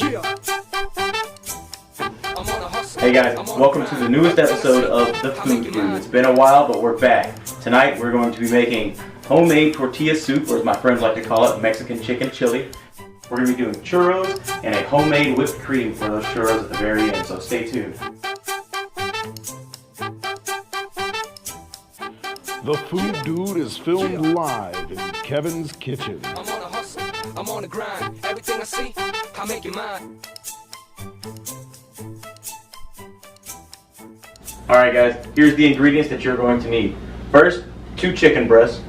Hey guys, welcome to the newest episode of The Food Dude. It's been a while, but we're back. Tonight we're going to be making homemade tortilla soup, or as my friends like to call it, Mexican chicken chili. We're going to be doing churros and a homemade whipped cream for those churros at the very end, so stay tuned. The Food Dude is filmed live in Kevin's kitchen. I'm on a hustle, I'm on the grind. Everything I see, I make it mine. Alright guys, here's the ingredients that you're going to need. First, 2 chicken breasts.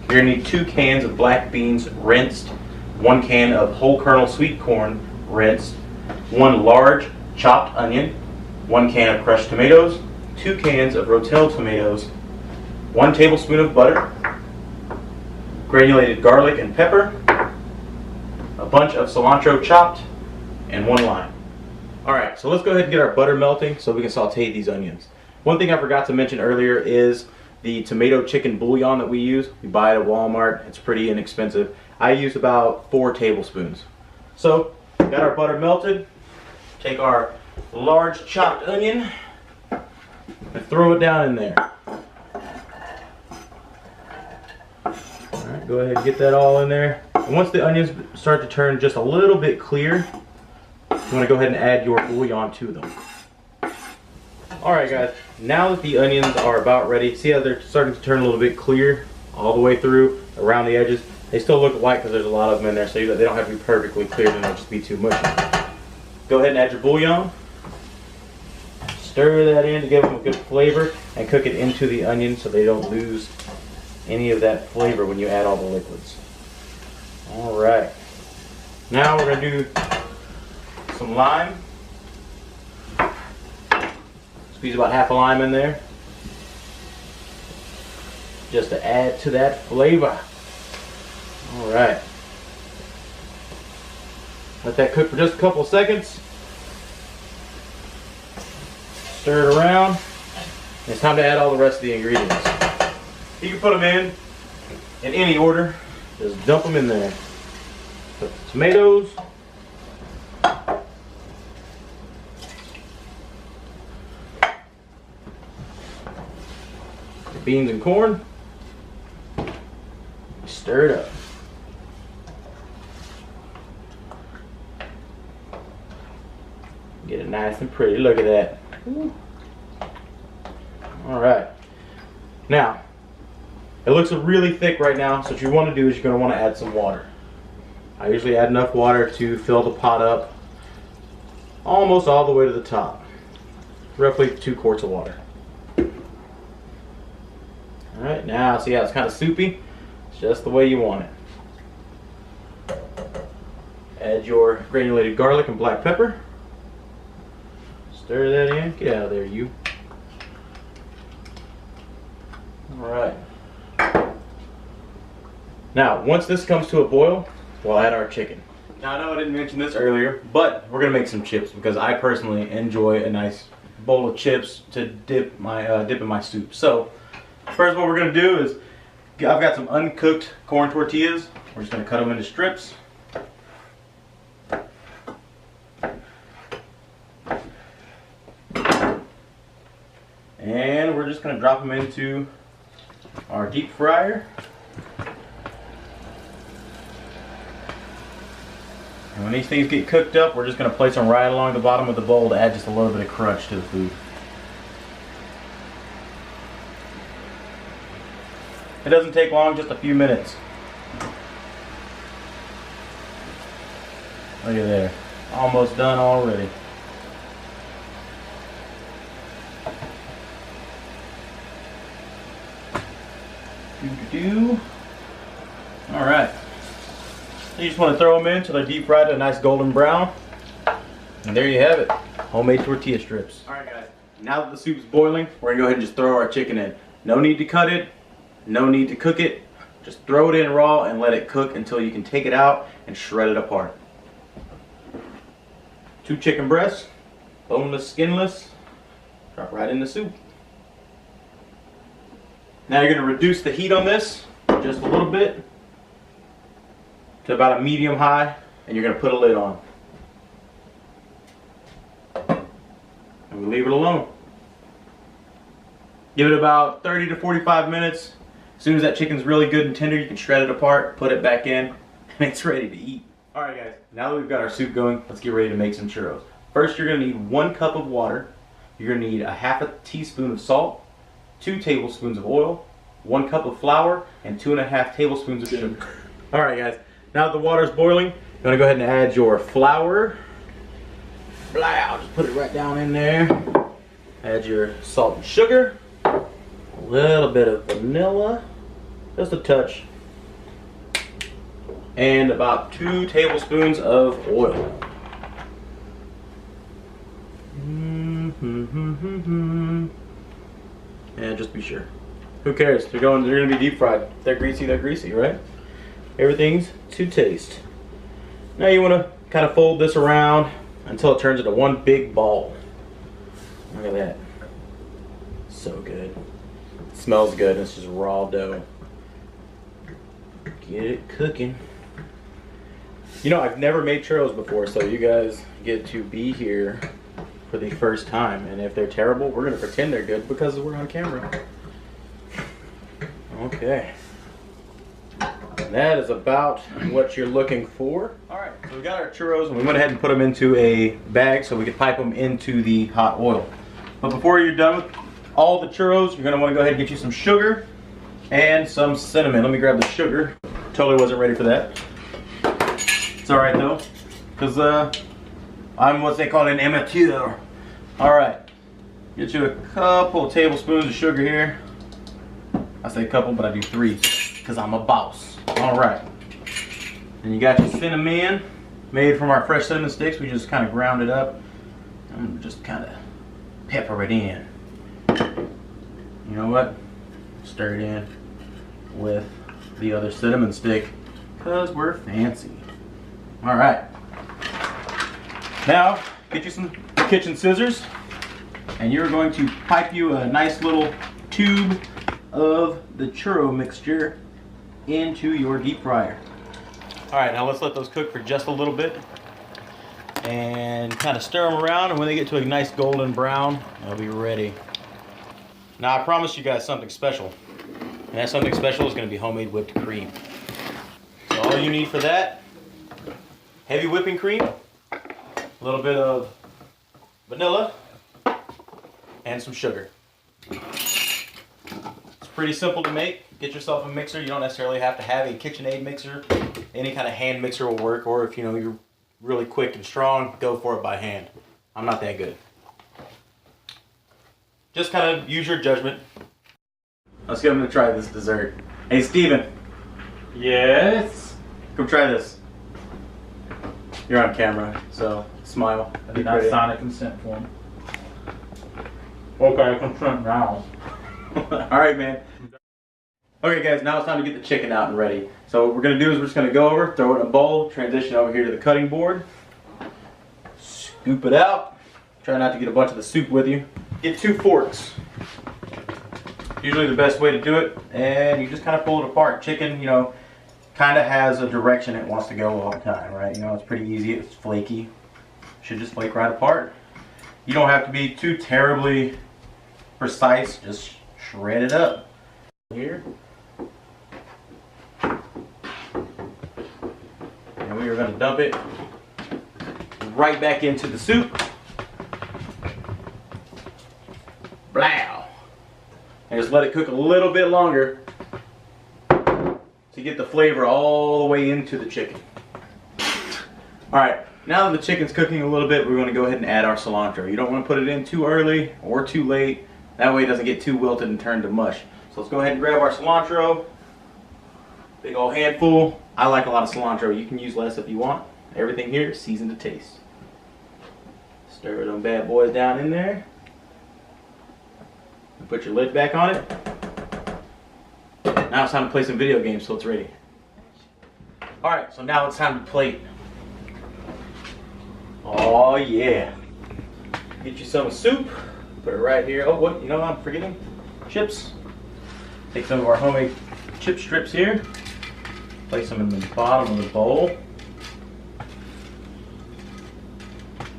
You're going to need 2 cans of black beans rinsed, 1 can of whole kernel sweet corn rinsed, 1 large chopped onion, 1 can of crushed tomatoes, 2 cans of Rotel tomatoes, 1 tablespoon of butter, granulated garlic and pepper, a bunch of cilantro chopped, and 1 lime. Alright, so let's go ahead and get our butter melting so we can saute these onions. One thing I forgot to mention earlier is the tomato chicken bouillon that we use. We buy it at Walmart. It's pretty inexpensive. I use about 4 tablespoons. So, got our butter melted. Take our large chopped onion and throw it down in there. Alright, go ahead and get that all in there. And once the onions start to turn just a little bit clear, you want to go ahead and add your bouillon to them. Alright guys, now that the onions are about ready, see how they're starting to turn a little bit clear all the way through, around the edges. They still look white because there's a lot of them in there, so they don't have to be perfectly clear, then they'll just be too mushy. Go ahead and add your bouillon. Stir that in to give them a good flavor, and cook it into the onion so they don't lose any of that flavor when you add all the liquids. Alright, now we're going to do some lime. Squeeze about half a lime in there, just to add to that flavor. Alright. Let that cook for just a couple of seconds. Stir it around. It's time to add all the rest of the ingredients. You can put them in any order. Just dump them in there. Put the tomatoes. Beans and corn. Stir it up. Get it nice and pretty. Look at that. Alright. Now, it looks really thick right now, so what you want to do is you're going to want to add some water. I usually add enough water to fill the pot up almost all the way to the top. Roughly 2 quarts of water. Alright, now see how it's kind of soupy? It's just the way you want it. Add your granulated garlic and black pepper. Stir that in. Get out of there, you. Alright. Now, once this comes to a boil, we'll add our chicken. Now, I know I didn't mention this earlier, but we're going to make some chips because I personally enjoy a nice bowl of chips to dip in my soup. So, first what we're going to do is, I've got some uncooked corn tortillas. We're just going to cut them into strips. And we're just going to drop them into our deep fryer. And when these things get cooked up, we're just going to place them right along the bottom of the bowl to add just a little bit of crunch to the food. It doesn't take long, just a few minutes. Look at there. Almost done already. Alright. You just want to throw them in until they're deep fried to a nice golden brown. And there you have it. Homemade tortilla strips. Alright guys, now that the soup's boiling, we're going to go ahead and just throw our chicken in. No need to cut it. No need to cook it. Just throw it in raw and let it cook until you can take it out and shred it apart. 2 chicken breasts, boneless, skinless, drop right in the soup. Now you're going to reduce the heat on this just a little bit to about a medium high, and you're going to put a lid on. and we leave it alone. Give it about 30 to 45 minutes. As soon as that chicken's really good and tender, you can shred it apart, put it back in, and it's ready to eat. Alright guys, now that we've got our soup going, let's get ready to make some churros. First, you're going to need 1 cup of water. You're going to need a half a teaspoon of salt, 2 tablespoons of oil, 1 cup of flour, and 2.5 tablespoons of sugar. Alright guys, now that the water's boiling, you're going to go ahead and add your flour. Blah, just put it right down in there. Add your salt and sugar. A little bit of vanilla, just a touch. And about 2 tablespoons of oil. And just be sure. Who cares? They're gonna be deep fried. If they're greasy, right? Everything's to taste. Now you wanna kind of fold this around until it turns into one big ball. Look at that. So good. It smells good. It's just raw dough. Get it cooking. You know, I've never made churros before, so you guys get to be here for the first time. And if they're terrible, we're gonna pretend they're good because we're on camera. Okay. That is about what you're looking for. Alright, so we got our churros and we went ahead and put them into a bag so we could pipe them into the hot oil. But before you're done with all the churros, you're going to want to go ahead and get you some sugar and some cinnamon. Let me grab the sugar. Totally wasn't ready for that. It's alright though, because I'm what they call an amateur. Alright, get you a couple of tablespoons of sugar here. I say a couple, but I do 3 because I'm a boss. Alright, and you got your cinnamon made from our fresh cinnamon sticks. We just kind of ground it up and just kind of pepper it in. You know what? Stir it in with the other cinnamon stick because we're fancy. Alright, now get you some kitchen scissors and you're going to pipe you a nice little tube of the churro mixture into your deep fryer. Alright, now let's let those cook for just a little bit and kind of stir them around, and when they get to a nice golden brown, they'll be ready. Now I promised you guys something special, and that something special is going to be homemade whipped cream. So all you need for that, heavy whipping cream, a little bit of vanilla, and some sugar. It's pretty simple to make. Get yourself a mixer. You don't necessarily have to have a KitchenAid mixer. Any kind of hand mixer will work, or if you know you're really quick and strong, go for it by hand. I'm not that good. Just kind of use your judgment. Let's get him to try this dessert. Hey Steven. Yes? Come try this. You're on camera, so smile. I did not sign a consent form. Okay, consent now. Alright, man. Okay guys, now it's time to get the chicken out and ready. So what we're going to do is we're just going to go over, throw it in a bowl, transition over here to the cutting board, scoop it out. Try not to get a bunch of the soup with you. Get 2 forks. Usually the best way to do it, and you just kind of pull it apart. Chicken, you know, kind of has a direction it wants to go all the time, right? You know, it's pretty easy, it's flaky. Should just flake right apart. You don't have to be too terribly precise, just shred it up. Here. And we are going to dump it right back into the soup. Blow. And just let it cook a little bit longer to get the flavor all the way into the chicken. Alright, now that the chicken's cooking a little bit, we're going to go ahead and add our cilantro. You don't want to put it in too early or too late. That way it doesn't get too wilted and turn to mush. So let's go ahead and grab our cilantro. Big old handful. I like a lot of cilantro. You can use less if you want. Everything here is seasoned to taste. Stir them bad boys down in there. And put your lid back on it. Now it's time to play some video games so it's ready. Alright, so now it's time to plate. Oh yeah. Get you some soup. Put it right here. Oh, what? You know what I'm forgetting? Chips. Take some of our homemade chip strips here. Place them in the bottom of the bowl.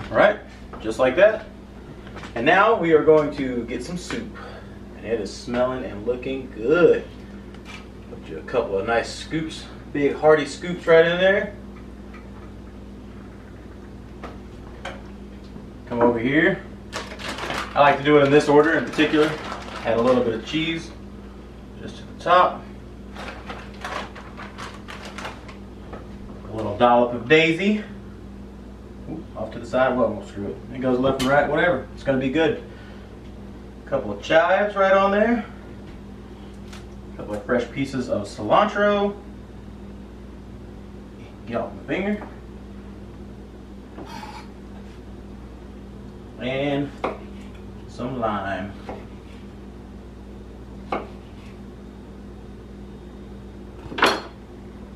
Alright, just like that. And now we are going to get some soup. And it is smelling and looking good. Put you a couple of nice scoops, big hearty scoops right in there. Come over here. I like to do it in this order in particular. Add a little bit of cheese just to the top. A little dollop of daisy. Ooh, off to the side, well, we'll screw it. It goes left and right, whatever. It's gonna be good. A couple of chives right on there. A couple of fresh pieces of cilantro. Get off my finger. And some lime.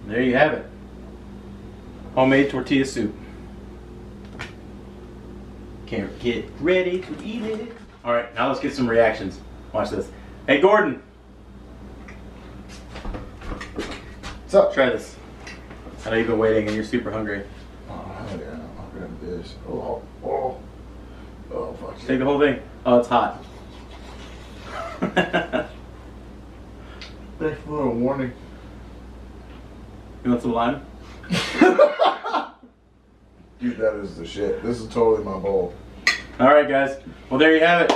There you have it. Homemade tortilla soup. Can't get ready to eat it. All right, now let's get some reactions. Watch this. Hey, Gordon. What's up? Try this. I know you've been waiting and you're super hungry. Oh, yeah, I'll grab this. Oh, fuck. Take the whole thing. Oh, it's hot. Thanks for the warning. You want some lime? Dude, that is the shit. This is totally my bowl. All right, guys. Well, there you have it.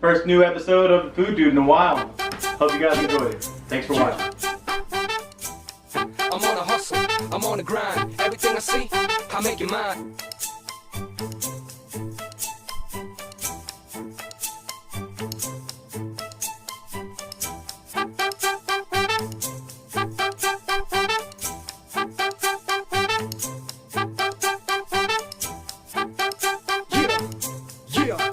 First new episode of The Food Dude in a while. Hope you guys enjoyed it. Thanks for watching. I'm on a hustle, I'm on the grind. Everything I see, I make it mine. Yeah, yeah.